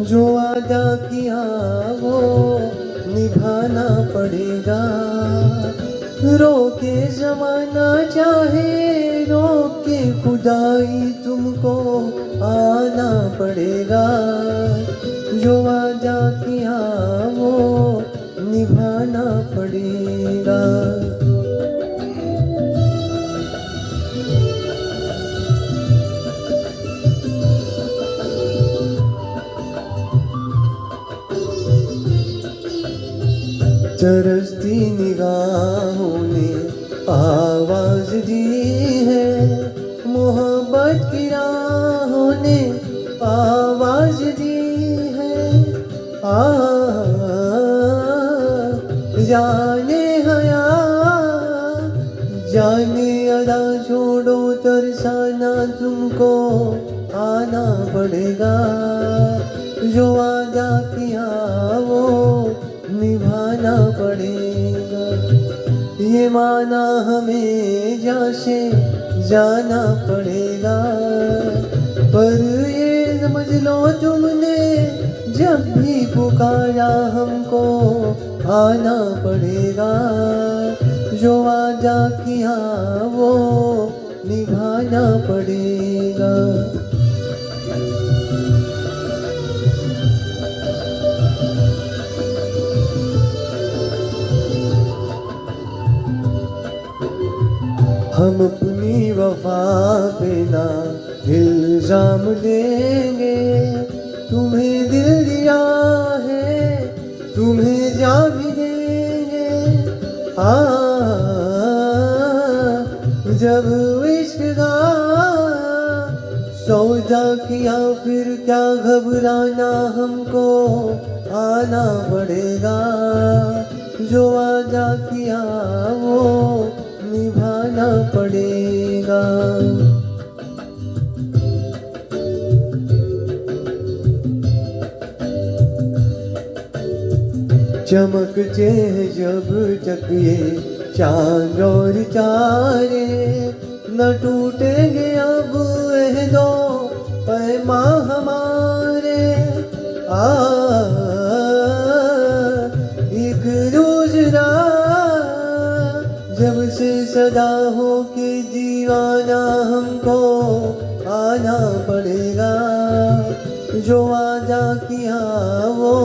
जो वादा किया वो निभाना पड़ेगा। रोके जमाना चाहे रोके खुदाई, तुमको आना पड़ेगा। जो वादा किया वो निभाना पड़ेगा। तरसती निगाहों ने आवाज दी है, मोहब्बत की राहों ने आवाज दी है। जाने हया जाने अदा छोड़ो तरसाना, तुमको आना पड़ेगा। जो वादा किया वो निभाना पड़ेगा। ये माना हमें जैसे जाना पड़ेगा, पर ये समझ लो तुमने जब भी पुकारा हमको आना पड़ेगा। जो वादा किया वो निभाना पड़ेगा। हम अपनी वफा पे ना इल्जाम देंगे, तुम्हें दिल दिया है तुम्हें जा भी देंगे। जब इश्क का सौदा किया फिर क्या घबराना, हमको आना पड़ेगा। जो वादा किया वो निभाना पड़ेगा। चमकते हैं जब तक ये चांद और तारे, न टूटेंगे अब यह दो पैमा हमारे। एक दूसरा जब से सदा हो के दीवाना, हमको आना पड़ेगा। जो वादा किया वो